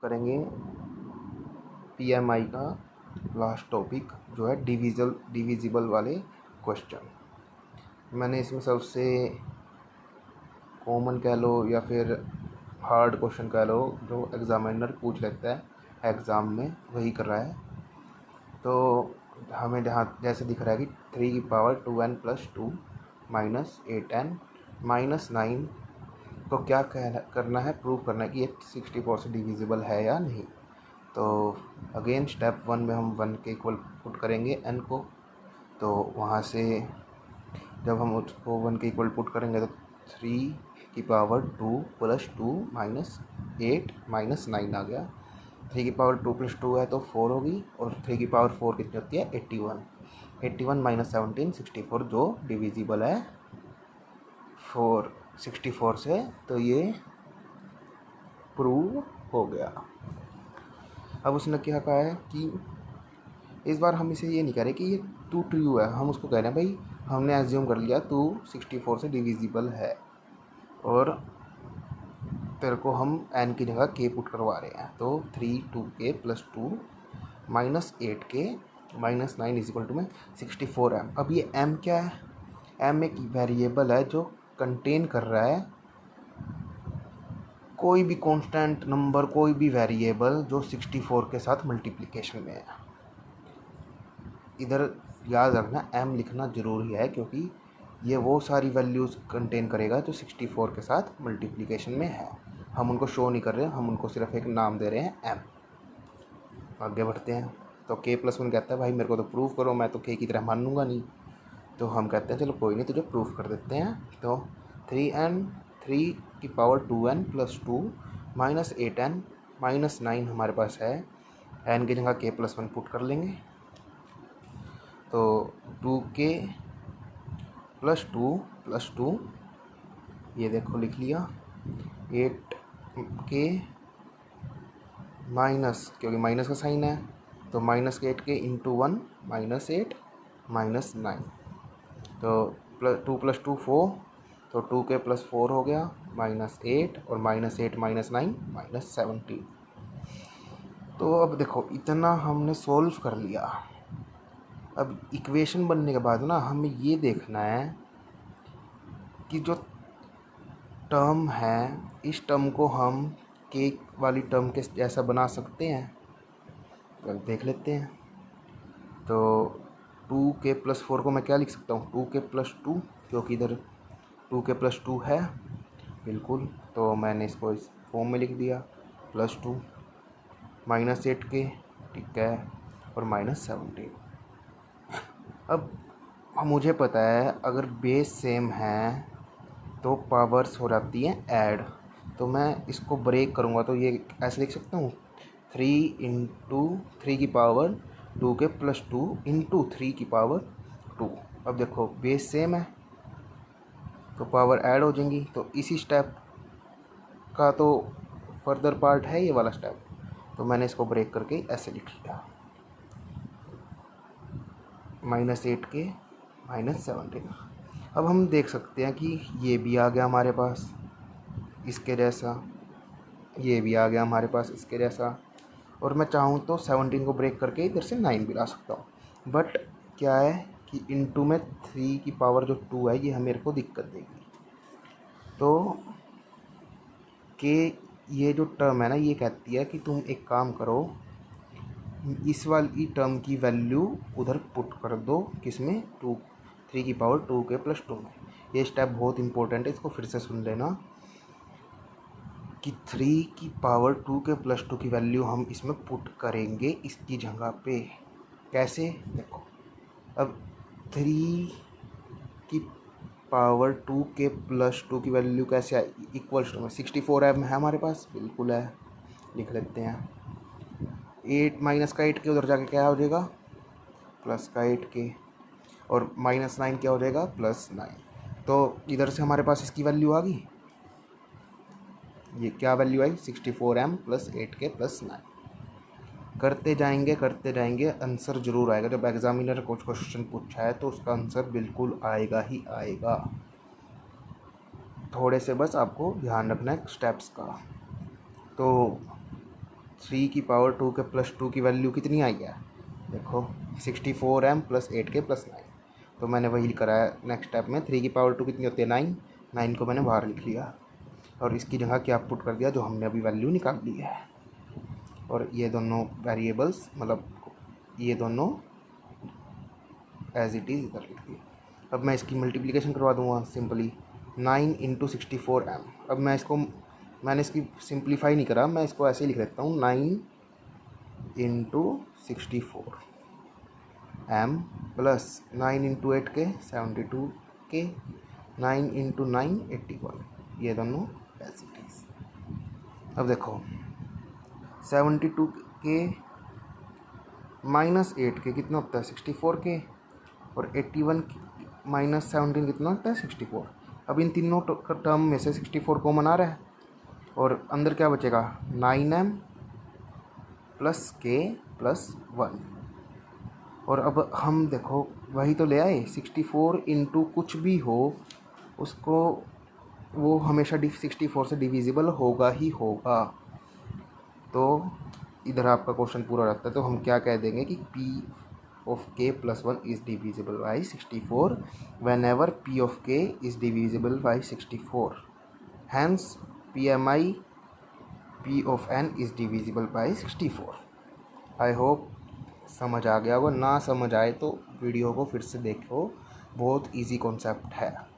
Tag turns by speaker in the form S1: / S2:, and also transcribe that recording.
S1: करेंगे PMI का last topic जो है डिविजिबल वाले क्वेश्चन। मैंने इसमें सबसे कॉमन कह लो या फिर हार्ड क्वेश्चन कह लो जो एग्ज़ामिनर पूछ लेता है एग्ज़ाम में, वही कर रहा है। तो हमें यहाँ जैसे दिख रहा है कि 3 की पावर 2n+2 -8n -9 को क्या करना है, प्रूव करना है कि ये 64 से डिविजिबल है या नहीं। तो अगेन स्टेप 1 में हम 1 के इक्वल पुट करेंगे n को। तो वहाँ से जब हम उसको 1 के इक्वल पुट करेंगे तो 3 की पावर 2 + 2 -8 -9 आ गया। 3 की पावर 2 + 2 है तो 4 होगी, और 3 की पावर 4 कितनी होती है 81। 81 - 17 64 जो डिविजिबल है 64 से। तो ये प्रूव हो गया। अब उसने क्या कहा है कि इस बार हम इसे ये नहीं कह रहे कि ये तू ट्रू है, हम उसको कह रहे हैं भाई हमने एज्यूम कर लिया तू 64 से डिविजिबल है, और तेरे को हम n की जगह k पुट करवा रहे हैं। तो 3 2k + 2 -8k -9 = में 64m। अब ये m क्या है? m एक वेरिएबल है जो कंटेन कर रहा है कोई भी कांस्टेंट नंबर, कोई भी वेरिएबल जो 64 के साथ मल्टीप्लिकेशन में है। इधर याद रखना m लिखना ज़रूरी है, क्योंकि ये वो सारी वैल्यूज़ कंटेन करेगा जो 64 के साथ मल्टीप्लिकेशन में है। हम उनको शो नहीं कर रहे हैं, हम उनको सिर्फ एक नाम दे रहे हैं m। आगे बढ़ते हैं। तो k+1 कहता है भाई मेरे को तो प्रूफ करो, मैं तो k की तरह मानूंगा नहीं। तो हम कहते हैं चलो कोई नहीं, तुझे प्रूफ कर देते हैं। तो 3 की पावर 2n + 2 -8n -9 हमारे पास है। n की जगह k+1 पुट कर लेंगे। तो 2k + 2 + 2 ये देखो लिख लिया। 8k माइनस, क्योंकि माइनस का साइन है तो -8k × 1 -8 -9। तो 2 + 2 4, तो 2k + 4 हो गया -8, और -8 -9 -17। तो अब देखो इतना हमने सोल्व कर लिया। अब इक्वेशन बनने के बाद ना हमें ये देखना है कि जो टर्म है इस टर्म को हम k वाली टर्म के जैसा बना सकते हैं। तो देख लेते हैं। तो 2k + 4 को मैं क्या लिख सकता हूँ 2k + 2, क्योंकि इधर 2k + 2 है बिल्कुल। तो मैंने इसको इस फॉर्म में लिख दिया +2 -8k, ठीक है, और -17। अब मुझे पता है अगर बेस सेम है तो पावर्स हो जाती हैं ऐड। तो मैं इसको ब्रेक करूँगा तो ये ऐसे लिख सकता हूँ 3 × 3 की पावर 2k + 2 × 3 की पावर 2। अब देखो बेस सेम है तो पावर ऐड हो जाएंगी। तो इसी स्टेप का तो फर्दर पार्ट है ये वाला स्टेप। तो मैंने इसको ब्रेक करके ऐसे लिख लिया -8k -17। अब हम देख सकते हैं कि ये भी आ गया हमारे पास इसके जैसा, ये भी आ गया हमारे पास इसके जैसा, और मैं चाहूँ तो 17 को ब्रेक करके इधर से 9 भी ला सकता हूँ। बट क्या है कि इनटू में 3 की पावर जो 2 है ये मेरे को दिक्कत देगी। तो के ये जो टर्म है ना ये कहती है कि तुम एक काम करो, इस वाली टर्म की वैल्यू उधर पुट कर दो, किसमें 3 की पावर 2k + 2 में। ये स्टेप बहुत इंपॉर्टेंट है, इसको फिर से सुन लेना कि 3 की पावर 2k + 2 की वैल्यू हम इसमें पुट करेंगे इसकी जगह पे। कैसे देखो, अब 3 की पावर 2k + 2 की वैल्यू कैसे आएगी इक्वल्स टू में 64m है हमारे पास, बिल्कुल है, लिख लेते हैं। 8 का 8k उधर जाके क्या हो जाएगा +8k, और -9 क्या हो जाएगा +9। तो इधर से हमारे पास इसकी वैल्यू आ गई। ये क्या वैल्यू आई 64m + 8k + 9। करते जाएंगे आंसर ज़रूर आएगा। जब एग्जामिनर कुछ क्वेश्चन पूछा है तो उसका आंसर बिल्कुल आएगा ही आएगा। थोड़े से बस आपको ध्यान रखना है स्टेप्स का। तो 3 की पावर 2 के +2 की वैल्यू कितनी आई है, देखो 64m + 8k + 9। तो मैंने वही करा है नेक्स्ट स्टेप में। 3 की पावर 2 कितनी होती है, 9। 9 को मैंने बाहर लिख लिया और इसकी जगह क्या पुट कर दिया, जो हमने अभी वैल्यू निकाल ली है। और ये दोनों वेरिएबल्स मतलब ये दोनों एज इट इज़ इधर लिख दिया। अब मैं इसकी मल्टीप्लिकेशन करवा दूँगा सिंपली, 9 × 64m। अब मैंने इसकी सिंप्लीफाई नहीं करा, मैं इसको ऐसे ही लिख देता हूँ, 9 × 64m + 9 × 8k 72k 9 × 9 81, ये दोनों एज इट इज़। अब देखो 72k - 8k कितना होता है, 64k, और 81 - 17 कितना होता है, 64। अब इन तीनों टर्म में से 64 कॉमन आ रहा है और अंदर क्या बचेगा, 9m + k + 1। और अब हम देखो वही तो ले आए, 64 × कुछ भी हो उसको वो हमेशा 64 से डिविजिबल होगा ही होगा। तो इधर आपका क्वेश्चन पूरा रहता है। तो हम क्या कह देंगे कि p of k + 1 is divisible by 64 whenever p of k is divisible by 64, hence PMI p of n is divisible by 64। I hope समझ आ गया होगा, ना समझ आए तो वीडियो को फिर से देखो, बहुत इजी कॉन्सेप्ट है।